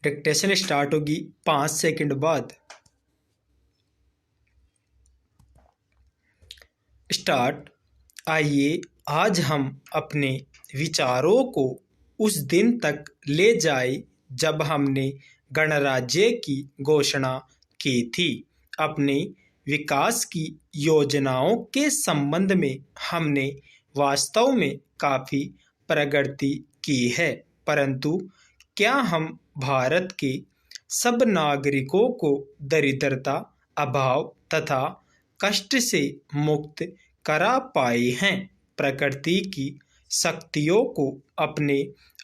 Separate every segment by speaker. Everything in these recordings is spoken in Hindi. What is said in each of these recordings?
Speaker 1: डिक्टेशन स्टार्ट होगी 5 सेकंड बाद। स्टार्ट। आइए आज हम अपने विचारों को उस दिन तक ले जाए जब हमने गणराज्य की घोषणा की थी। अपने विकास की योजनाओं के संबंध में हमने वास्तव में काफी प्रगति की है, परंतु क्या हम भारत के सब नागरिकों को दरिद्रता, अभाव तथा कष्ट से मुक्त करा पाए हैं? प्रकृति की शक्तियों को अपने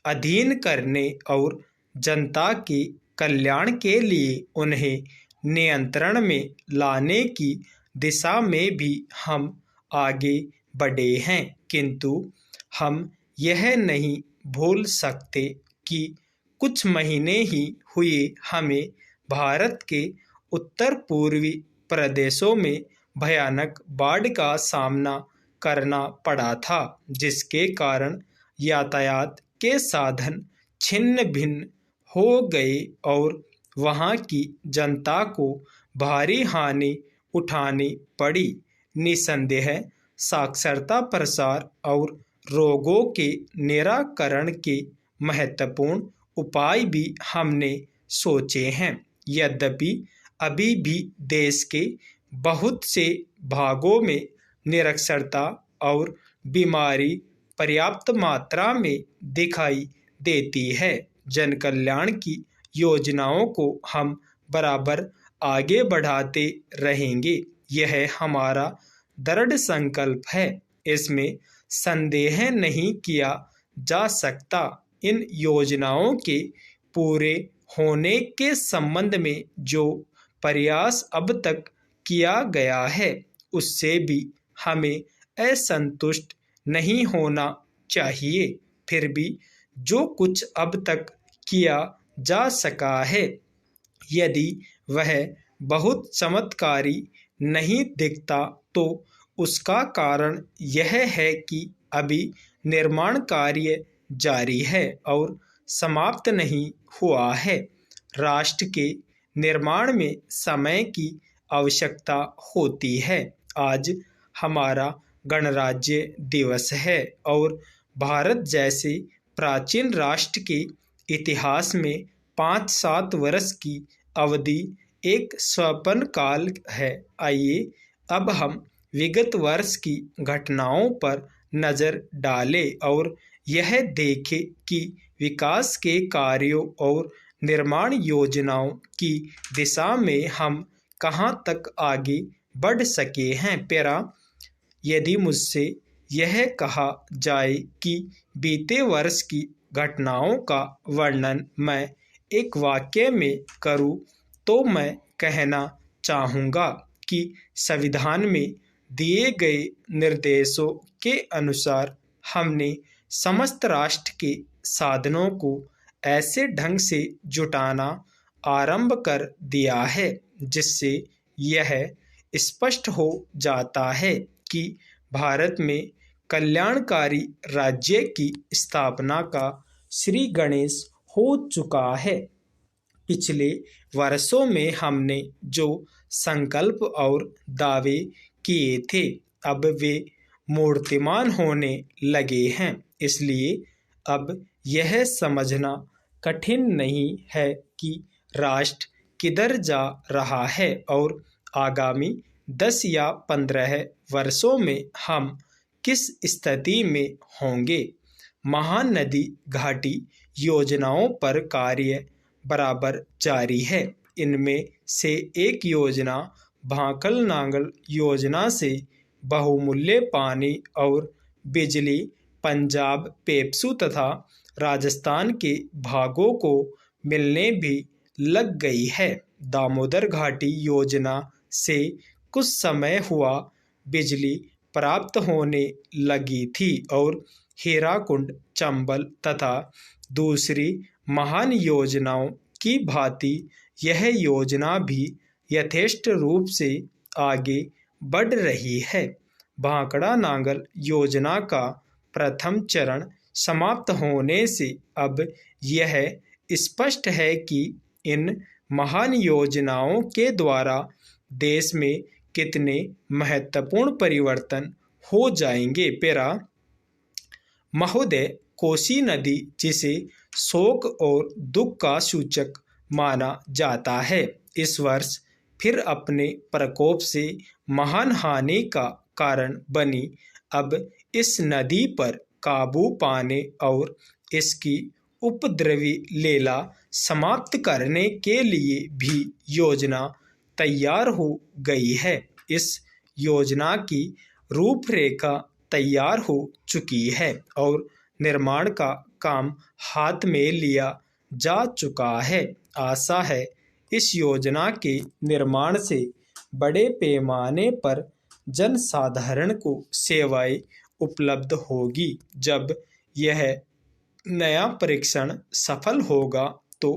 Speaker 1: अधीन करने और जनता के कल्याण के लिए उन्हें नियंत्रण में लाने की दिशा में भी हम आगे बढ़े हैं, किंतु हम यह नहीं भूल सकते कि कुछ महीने ही हुए हमें भारत के उत्तर पूर्वी प्रदेशों में भयानक बाढ़ का सामना करना पड़ा था, जिसके कारण यातायात के साधन छिन्न भिन्न हो गए और वहां की जनता को भारी हानि उठानी पड़ी। निसंदेह साक्षरता प्रसार और रोगों के निराकरण के महत्वपूर्ण उपाय भी हमने सोचे हैं, यद्यपि अभी भी देश के बहुत से भागों में निरक्षरता और बीमारी पर्याप्त मात्रा में दिखाई देती है। जन कल्याण की योजनाओं को हम बराबर आगे बढ़ाते रहेंगे, यह हमारा दृढ़ संकल्प है, इसमें संदेह नहीं किया जा सकता। इन योजनाओं के पूरे होने के संबंध में जो प्रयास अब तक किया गया है, उससे भी हमें असंतुष्ट नहीं होना चाहिए। फिर भी जो कुछ अब तक किया जा सका है, यदि वह बहुत चमत्कारी नहीं दिखता तो उसका कारण यह है कि अभी निर्माण कार्य जारी है और समाप्त नहीं हुआ है। राष्ट्र के निर्माण में समय की आवश्यकता होती है। आज हमारा गणराज्य दिवस है और भारत जैसे प्राचीन राष्ट्र के इतिहास में 5-7 वर्ष की अवधि एक स्वप्न काल है। आइए अब हम विगत वर्ष की घटनाओं पर नजर डालें और यह देखें कि विकास के कार्यों और निर्माण योजनाओं की दिशा में हम कहां तक आगे बढ़ सके हैं। प्यारा, यदि मुझसे यह कहा जाए कि बीते वर्ष की घटनाओं का वर्णन मैं एक वाक्य में करूं, तो मैं कहना चाहूँगा कि संविधान में दिए गए निर्देशों के अनुसार हमने समस्त राष्ट्र के साधनों को ऐसे ढंग से जुटाना आरंभ कर दिया है जिससे यह स्पष्ट हो जाता है कि भारत में कल्याणकारी राज्य की स्थापना का श्री गणेश हो चुका है। पिछले वर्षों में हमने जो संकल्प और दावे किए थे, अब वे मूर्तिमान होने लगे हैं। इसलिए अब यह समझना कठिन नहीं है कि राष्ट्र किधर जा रहा है और आगामी 10 या 15 वर्षों में हम किस स्थिति में होंगे। महानदी घाटी योजनाओं पर कार्य बराबर जारी है। इनमें से एक योजना भाकल नांगल योजना से बहुमूल्य पानी और बिजली पंजाब, पेप्सू तथा राजस्थान के भागों को मिलने भी लग गई है। दामोदर घाटी योजना से कुछ समय हुआ बिजली प्राप्त होने लगी थी और हीराकुंड, चंबल तथा दूसरी महान योजनाओं की भांति यह योजना भी यथेष्ट रूप से आगे बढ़ रही है। भाखड़ा नांगल योजना का प्रथम चरण समाप्त होने से अब यह स्पष्ट है कि इन महान योजनाओं के द्वारा देश में कितने महत्वपूर्ण परिवर्तन हो जाएंगे। पेरा महोदय, कोसी नदी, जिसे शोक और दुख का सूचक माना जाता है, इस वर्ष फिर अपने प्रकोप से महान हानि का कारण बनी। अब इस नदी पर काबू पाने और इसकी उपद्रवी लीला समाप्त करने के लिए भी योजना तैयार हो गई है। इस योजना की रूपरेखा तैयार हो चुकी है और निर्माण का काम हाथ में लिया जा चुका है। आशा है इस योजना के निर्माण से बड़े पैमाने पर जनसाधारण को सेवाएं उपलब्ध होगी। जब यह नया परीक्षण सफल होगा तो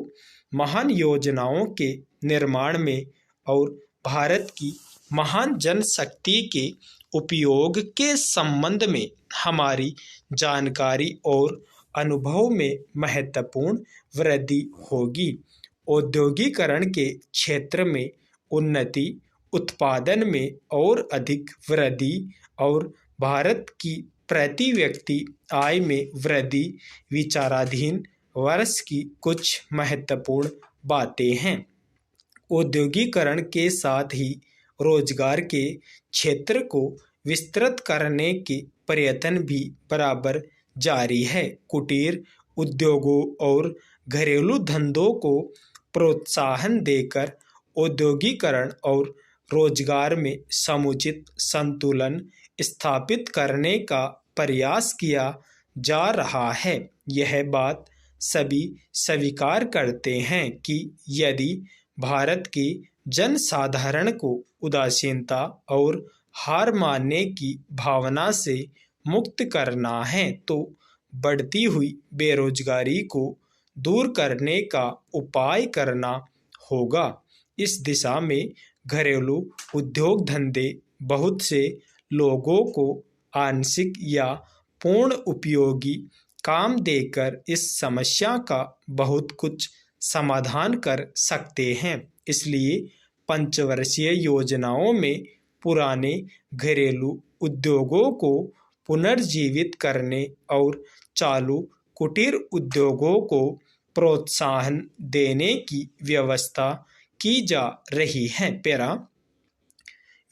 Speaker 1: महान योजनाओं के निर्माण में और भारत की महान जनशक्ति के उपयोग के संबंध में हमारी जानकारी और अनुभव में महत्वपूर्ण वृद्धि होगी। औद्योगिकरण के क्षेत्र में उन्नति, उत्पादन में और अधिक वृद्धि और भारत की प्रति व्यक्ति आय में वृद्धि विचाराधीन वर्ष की कुछ महत्वपूर्ण बातें हैं। औद्योगिकरण के साथ ही रोजगार के क्षेत्र को विस्तृत करने के प्रयत्न भी बराबर जारी है। कुटीर उद्योगों और घरेलू धंधों को प्रोत्साहन देकर औद्योगिकरण और रोजगार में समुचित संतुलन स्थापित करने का प्रयास किया जा रहा है। यह बात सभी स्वीकार करते हैं कि यदि भारत के जनसाधारण को उदासीनता और हार मानने की भावना से मुक्त करना है तो बढ़ती हुई बेरोजगारी को दूर करने का उपाय करना होगा। इस दिशा में घरेलू उद्योग धंधे बहुत से लोगों को आंशिक या पूर्ण उपयोगी काम देकर इस समस्या का बहुत कुछ समाधान कर सकते हैं। इसलिए पंचवर्षीय योजनाओं में पुराने घरेलू उद्योगों को पुनर्जीवित करने और चालू कुटीर उद्योगों को प्रोत्साहन देने की व्यवस्था की जा रही है। पेरा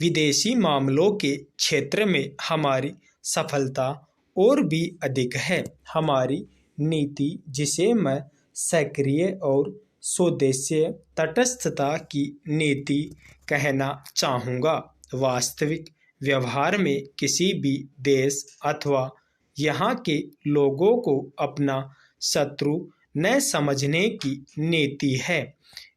Speaker 1: विदेशी मामलों के क्षेत्र में हमारी सफलता और भी अधिक है। हमारी नीति, जिसे मैं सक्रिय और स्वदेशी तटस्थता की नीति कहना चाहूँगा, वास्तविक व्यवहार में किसी भी देश अथवा यहाँ के लोगों को अपना शत्रु न समझने की नीति है।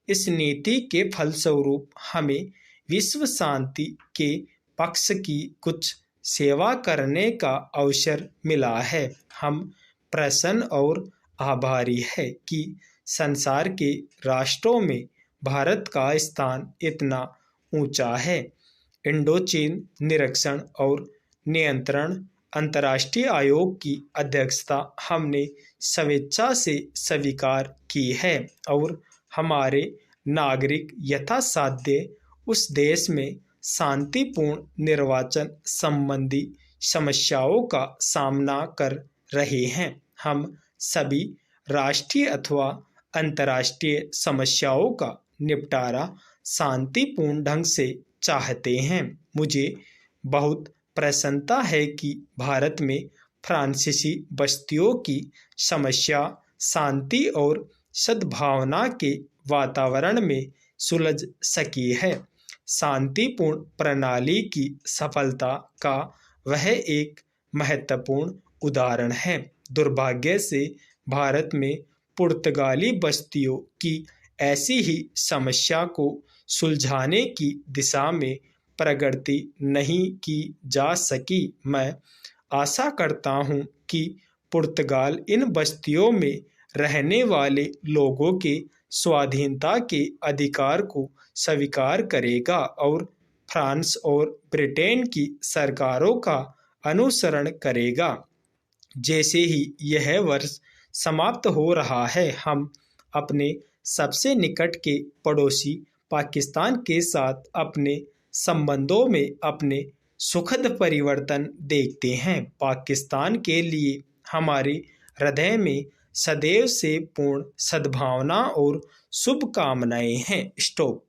Speaker 1: इस नीति के फलस्वरूप हमें विश्व शांति के पक्ष की कुछ सेवा करने का अवसर मिला है। हम प्रसन्न और आभारी है कि संसार के राष्ट्रों में भारत का स्थान इतना ऊंचा है। इंडोचीन निरीक्षण और नियंत्रण अंतर्राष्ट्रीय आयोग की अध्यक्षता हमने स्वेच्छा से स्वीकार की है और हमारे नागरिक यथासाध्य उस देश में शांतिपूर्ण निर्वाचन संबंधी समस्याओं का सामना कर रहे हैं। हम सभी राष्ट्रीय अथवा अंतर्राष्ट्रीय समस्याओं का निपटारा शांतिपूर्ण ढंग से चाहते हैं। मुझे बहुत प्रसन्नता है कि भारत में फ्रांसीसी बस्तियों की समस्या शांति और सद्भावना के वातावरण में सुलझ सकी है। शांतिपूर्ण प्रणाली की सफलता का वह एक महत्वपूर्ण उदाहरण है। दुर्भाग्य से भारत में पुर्तगाली बस्तियों की ऐसी ही समस्या को सुलझाने की दिशा में प्रगति नहीं की जा सकी। मैं आशा करता हूँ कि पुर्तगाल इन बस्तियों में रहने वाले लोगों के स्वाधीनता के अधिकार को स्वीकार करेगा और फ्रांस और ब्रिटेन की सरकारों का अनुसरण करेगा। जैसे ही यह वर्ष समाप्त हो रहा है, हम अपने सबसे निकट के पड़ोसी पाकिस्तान के साथ अपने संबंधों में अपने सुखद परिवर्तन देखते हैं। पाकिस्तान के लिए हमारे हृदय में सदैव से पूर्ण सद्भावना और शुभकामनाएं हैं। स्टॉप।